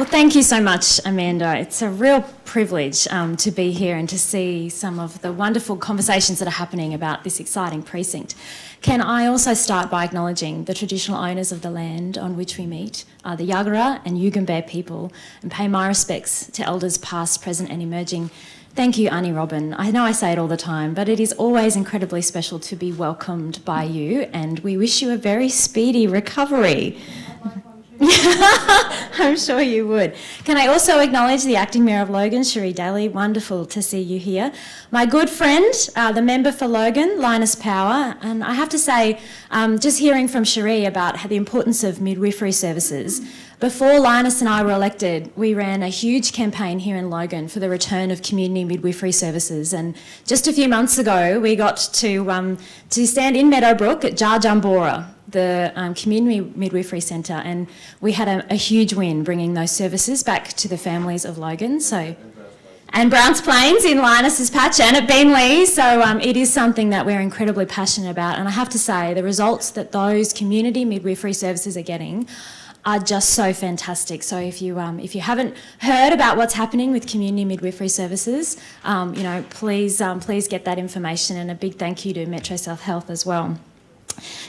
thank you so much, Amanda. It's a real privilege to be here and to see some of the wonderful conversations that are happening about this exciting precinct. Can I also start by acknowledging the traditional owners of the land on which we meet, the Yagara and Yugambeh people, and pay my respects to elders past, present and emerging. Thank you, Auntie Robin. I know I say it all the time, but it is always incredibly special to be welcomed by you, and we wish you a very speedy recovery. I'm sure you would. Can I also acknowledge the Acting Mayor of Logan, Cherie Daly? Wonderful to see you here. My good friend, the member for Logan, Linus Power. And I have to say, just hearing from Cherie about the importance of midwifery services, before Linus and I were elected, we ran a huge campaign here in Logan for the return of community midwifery services. And just a few months ago, we got to stand in Meadowbrook at Jar Jumbora, the community midwifery centre, and we had a huge win bringing those services back to the families of Logan. And Browns Plains in Linus's patch and at Beenleigh. So it is something that we're incredibly passionate about. And I have to say, the results that those community midwifery services are getting are just so fantastic. So if you haven't heard about what's happening with community midwifery services, please get that information, and a big thank you to Metro South Health as well.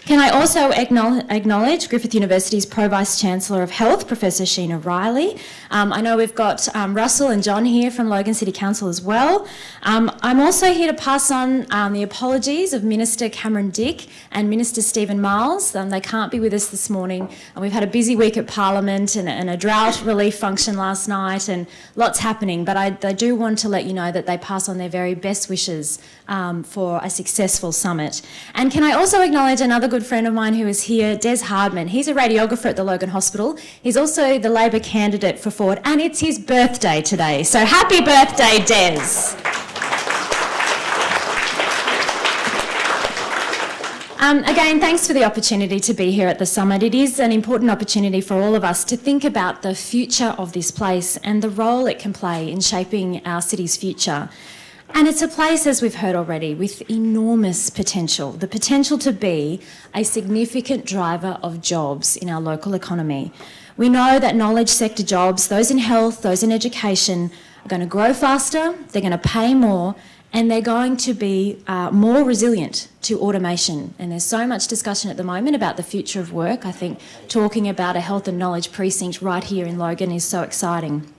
Can I also acknowledge Griffith University's Pro Vice-Chancellor of Health, Professor Sheena Riley. I know we've got Russell and John here from Logan City Council as well. I'm also here to pass on the apologies of Minister Cameron Dick and Minister Stephen Miles. They can't be with us this morning. We've had a busy week at Parliament and a drought relief function last night, and lots happening, but I do want to let you know that they pass on their very best wishes for a successful summit. And can I also acknowledge another good friend of mine who is here, Des Hardman. He's a radiographer at the Logan Hospital. He's also the Labor candidate for Ford, and it's his birthday today. So happy birthday, Des. Again, thanks for the opportunity to be here at the summit. It is an important opportunity for all of us to think about the future of this place and the role it can play in shaping our city's future. And it's a place, as we've heard already, with enormous potential, the potential to be a significant driver of jobs in our local economy. We know that knowledge sector jobs, those in health, those in education, are going to grow faster, they're going to pay more, and they're going to be more resilient to automation. And there's so much discussion at the moment about the future of work. I think talking about a health and knowledge precinct right here in Logan is so exciting.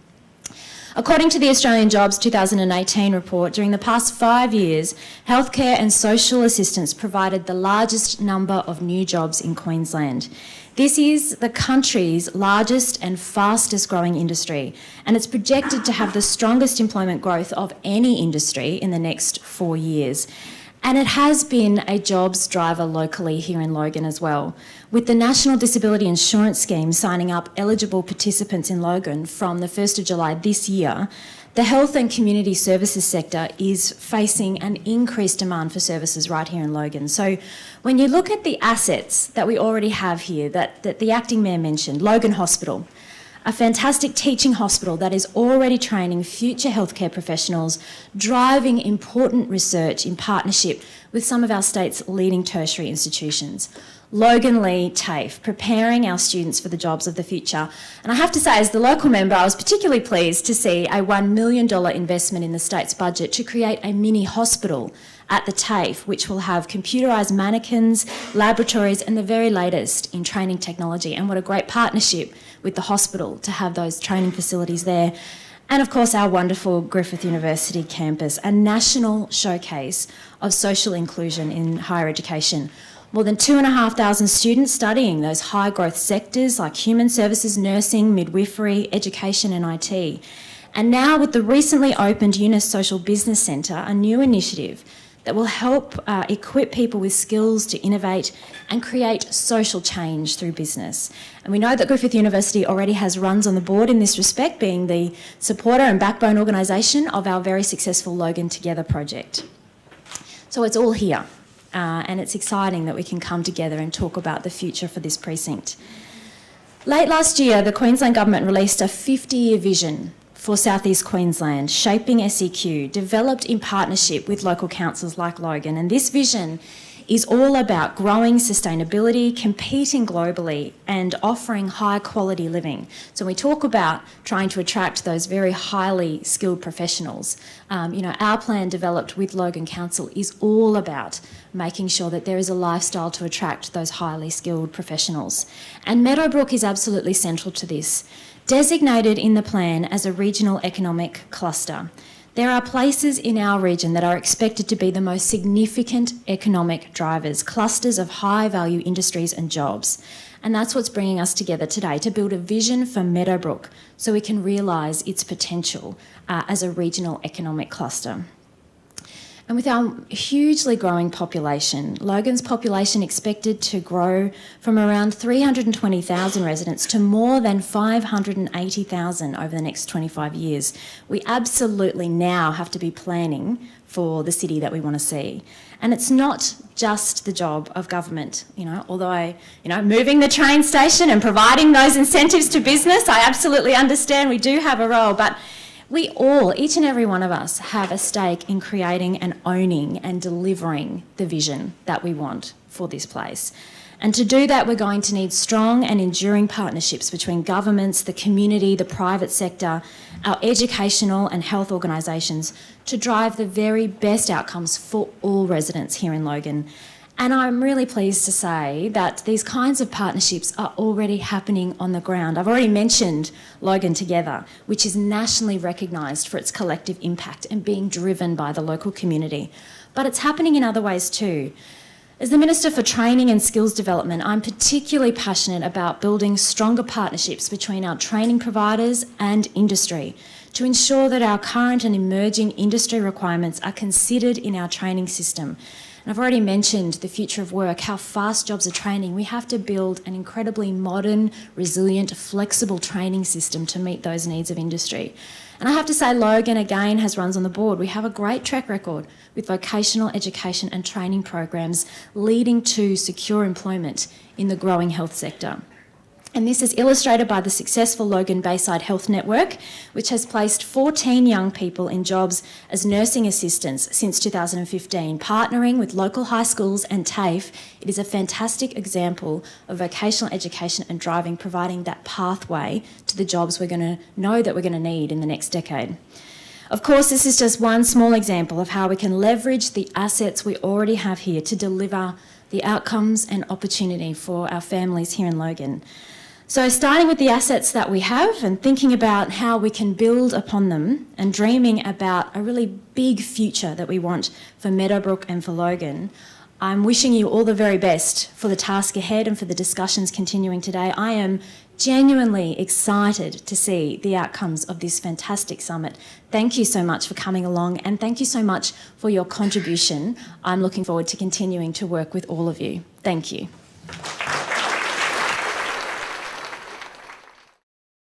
According to the Australian Jobs 2018 report, during the past 5 years, healthcare and social assistance provided the largest number of new jobs in Queensland. This is the country's largest and fastest growing industry, and it's projected to have the strongest employment growth of any industry in the next 4 years. And it has been a jobs driver locally here in Logan as well, with the National Disability Insurance Scheme signing up eligible participants in Logan from the 1st of July this year. The health and community services sector is facing an increased demand for services right here in Logan. So when you look at the assets that we already have here, that the Acting Mayor mentioned, Logan Hospital, a fantastic teaching hospital that is already training future healthcare professionals, driving important research in partnership with some of our state's leading tertiary institutions. Logan Lee TAFE, preparing our students for the jobs of the future. And I have to say, as the local member, I was particularly pleased to see a $1 million investment in the state's budget to create a mini hospital at the TAFE, which will have computerised mannequins, laboratories and the very latest in training technology. And what a great partnership with the hospital to have those training facilities there. And of course our wonderful Griffith University campus, a national showcase of social inclusion in higher education. More than 2,500 students studying those high growth sectors like human services, nursing, midwifery, education and IT. And now with the recently opened Eunice Social Business Centre, a new initiative that will help equip people with skills to innovate and create social change through business. And we know that Griffith University already has runs on the board in this respect, being the supporter and backbone organisation of our very successful Logan Together project. So it's all here. And it's exciting that we can come together and talk about the future for this precinct. Late last year, the Queensland Government released a 50-year vision for South East Queensland, shaping SEQ, developed in partnership with local councils like Logan. And this vision is all about growing sustainability, competing globally and offering high quality living. So we talk about trying to attract those very highly skilled professionals. Our plan developed with Logan Council is all about making sure that there is a lifestyle to attract those highly skilled professionals. And Meadowbrook is absolutely central to this. Designated in the plan as a regional economic cluster, there are places in our region that are expected to be the most significant economic drivers, clusters of high-value industries and jobs. And that's what's bringing us together today, to build a vision for Meadowbrook so we can realise its potential as a regional economic cluster. And with our hugely growing population, Logan's population expected to grow from around 320,000 residents to more than 580,000 over the next 25 years, we absolutely now have to be planning for the city that we want to see. And it's not just the job of government, although moving the train station and providing those incentives to business, I absolutely understand we do have a role, but we all, each and every one of us, have a stake in creating and owning and delivering the vision that we want for this place. And to do that, we're going to need strong and enduring partnerships between governments, the community, the private sector, our educational and health organisations to drive the very best outcomes for all residents here in Logan. And I'm really pleased to say that these kinds of partnerships are already happening on the ground. I've already mentioned Logan Together, which is nationally recognised for its collective impact and being driven by the local community. But it's happening in other ways too. As the Minister for Training and Skills Development, I'm particularly passionate about building stronger partnerships between our training providers and industry to ensure that our current and emerging industry requirements are considered in our training system. And I've already mentioned the future of work, how fast jobs are training. We have to build an incredibly modern, resilient, flexible training system to meet those needs of industry. And I have to say, Logan, again, has runs on the board. We have a great track record with vocational education and training programs leading to secure employment in the growing health sector. And this is illustrated by the successful Logan Bayside Health Network, which has placed 14 young people in jobs as nursing assistants since 2015, partnering with local high schools and TAFE. It is a fantastic example of vocational education and driving, providing that pathway to the jobs we're going to know that we're going to need in the next decade. Of course, this is just one small example of how we can leverage the assets we already have here to deliver the outcomes and opportunity for our families here in Logan. So starting with the assets that we have and thinking about how we can build upon them and dreaming about a really big future that we want for Meadowbrook and for Logan, I'm wishing you all the very best for the task ahead and for the discussions continuing today. I am genuinely excited to see the outcomes of this fantastic summit. Thank you so much for coming along and thank you so much for your contribution. I'm looking forward to continuing to work with all of you. Thank you.